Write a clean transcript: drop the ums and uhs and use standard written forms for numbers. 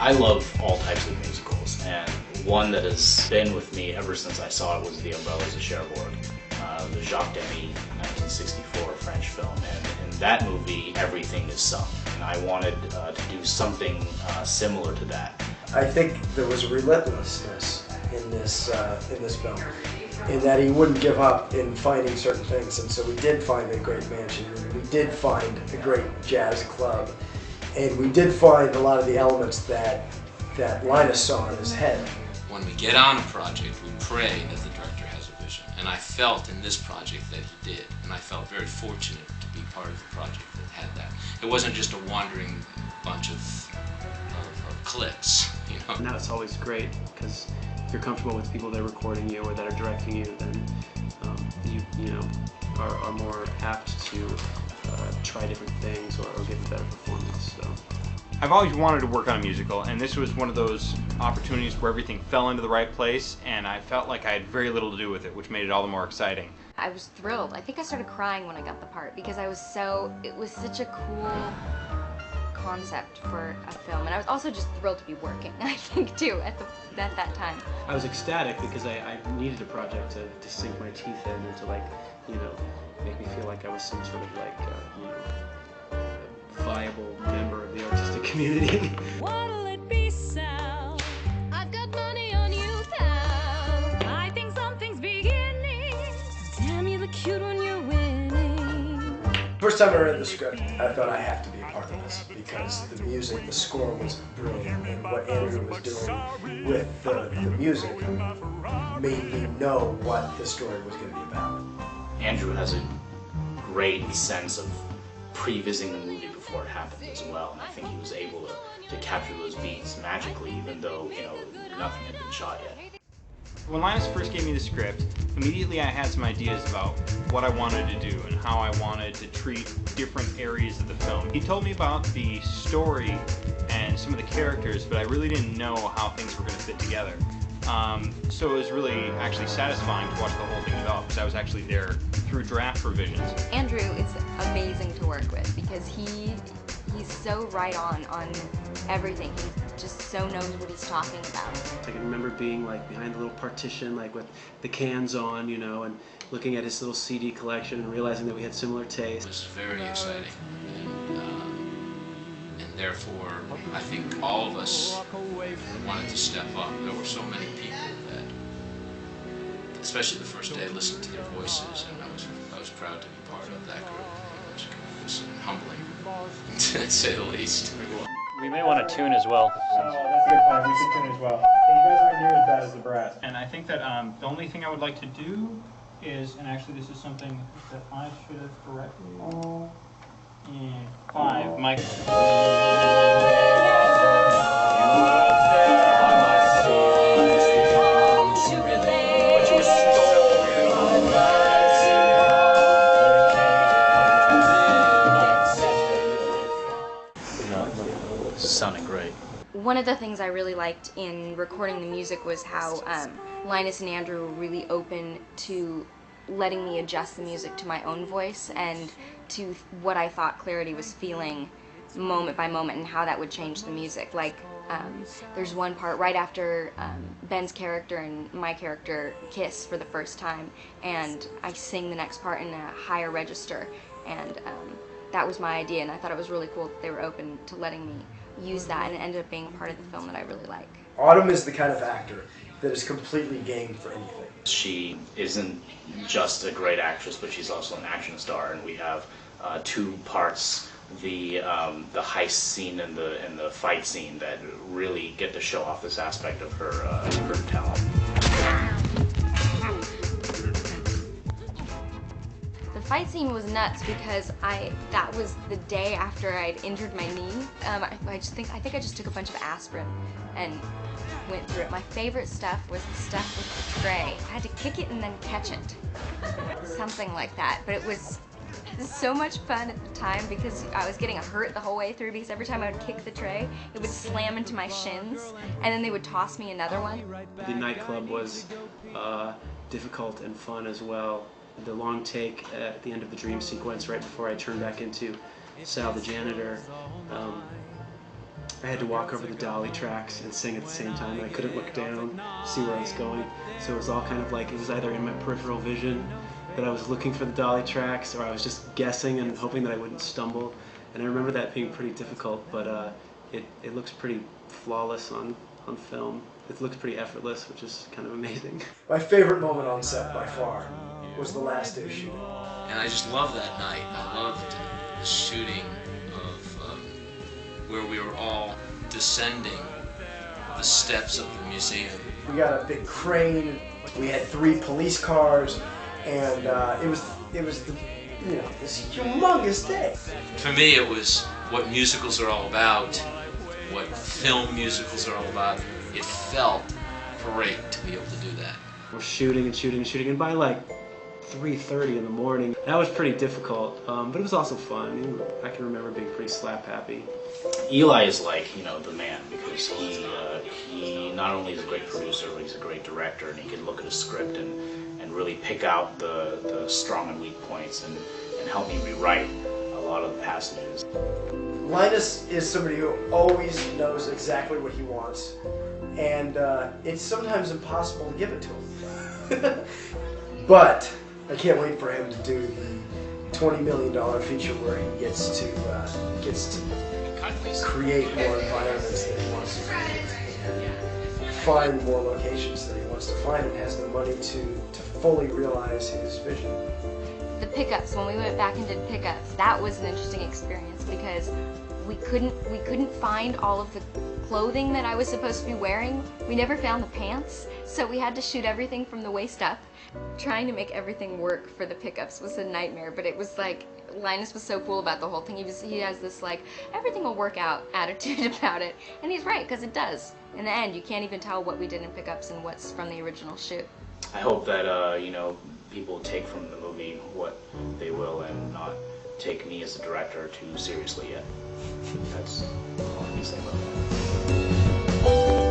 I love all types of musicals, and one that has been with me ever since I saw it was The Umbrellas of Cherbourg, the Jacques Demy 1964 French film. And in that movie, everything is sung, and I wanted to do something similar to that. I think there was a relentlessness in this film, in that he wouldn't give up in finding certain things, and so we did find a great mansion, and we did find a great jazz club, and we did find a lot of the elements that Linus saw in his head. When we get on a project, we pray that the director has a vision, and I felt in this project that he did, and I felt very fortunate to be part of the project that had that. It wasn't just a wandering bunch of clicks, you know. And that's always great, because if you're comfortable with people that are recording you or that are directing you, then you know are more apt to try different things or give a better performance. So I've always wanted to work on a musical, and this was one of those opportunities where everything fell into the right place, and I felt like I had very little to do with it, which made it all the more exciting. I was thrilled. I think I started crying when I got the part, because it was such a cool concept for a film, and I was also just thrilled to be working, I think, too, at that time. I was ecstatic because I needed a project to sink my teeth in and to, like, you know, make me feel like I was some sort of, like, you know, viable member of the artistic community. What'll it be, Sal? I've got money on you, pal. I think something's beginning. Damn, you look cute when you're winning. First time I read the script, I thought I have to be a part of this, because the music, the score was brilliant, and what Andrew was doing with the music made me know what the story was going to be about. Andrew has a great sense of pre-visiting the movie before it happened as well, and I think he was able to capture those beats magically, even though, you know, nothing had been shot yet. When Linus first gave me the script, immediately I had some ideas about what I wanted to do and how I wanted to treat different areas of the film. He told me about the story and some of the characters, but I really didn't know how things were going to fit together. So it was really actually satisfying to watch the whole thing develop, because I was actually there through draft revisions. Andrew is amazing to work with, because he's so right on everything. He just so knows what he's talking about. I can remember being like behind the little partition, like with the cans on, you know, and looking at his little CD collection and realizing that we had similar tastes. It was very exciting, and therefore I think all of us wanted to step up. There were so many people that, especially the first day, listened to their voices, and I was proud to be part of that group. It was humbling, to say the least. We may want to tune as well. Oh, that's a good point. We should tune as well. Hey, you guys aren't near as bad as the brass. And I think that the only thing I would like to do is, and actually this is something that I should have corrected. And 5, Mike. Sounding great. One of the things I really liked in recording the music was how Linus and Andrew were really open to letting me adjust the music to my own voice and to what I thought Clarity was feeling moment by moment, and how that would change the music. Like, there's one part right after Ben's character and my character kiss for the first time, and I sing the next part in a higher register, and that was my idea, and I thought it was really cool that they were open to letting me use that, and it ended up being a part of the film that I really like. Autumn is the kind of actor that is completely game for anything. She isn't just a great actress, but she's also an action star, and we have 2 parts, the heist scene and the fight scene, that really get to show off this aspect of her talent. The fight scene was nuts, because that was the day after I'd injured my knee. I think I just took a bunch of aspirin and went through it. My favorite stuff was the stuff with the tray. I had to kick it and then catch it. Something like that. But it was so much fun at the time, because I was getting hurt the whole way through, because every time I would kick the tray, it would slam into my shins, and then they would toss me another one. The nightclub was difficult and fun as well. The long take at the end of the dream sequence right before I turned back into Sal the janitor, I had to walk over the dolly tracks and sing at the same time, and I couldn't look down to see where I was going. So it was all kind of like, it was either in my peripheral vision that I was looking for the dolly tracks, or I was just guessing and hoping that I wouldn't stumble. And I remember that being pretty difficult, but it looks pretty flawless on film. It looks pretty effortless, which is kind of amazing. My favorite moment on set by far was the last day shooting. And I just loved that night. I loved the shooting of where we were all descending the steps of the museum. We got a big crane. We had 3 police cars, and it was the, you know, this humongous day. For me, it was what musicals are all about, what film musicals are all about. It felt great to be able to do that. We're shooting and shooting and shooting, and by like 3:30 in the morning, that was pretty difficult, but it was also fun. I can remember being pretty slap happy. Eli is like, you know, the man, because he not only is a great producer, but he's a great director, and he can look at a script and really pick out the strong and weak points and help me rewrite a lot of the passages. Linus is somebody who always knows exactly what he wants, and it's sometimes impossible to give it to him. But I can't wait for him to do the $20 million feature where he gets to create more environments that he wants to create and find more locations that he wants to find, and has the money to fully realize his vision. The pickups, when we went back and did pickups, that was an interesting experience because we couldn't find all of the clothing that I was supposed to be wearing. We never found the pants, so we had to shoot everything from the waist up. Trying to make everything work for the pickups was a nightmare, but it was like, Linus was so cool about the whole thing. He has this like, everything will work out attitude about it, and he's right, because it does. In the end, you can't even tell what we did in pickups and what's from the original shoot. I hope that you know, people take from the movie what they will and not take me as a director too seriously yet. That's all I can say about that.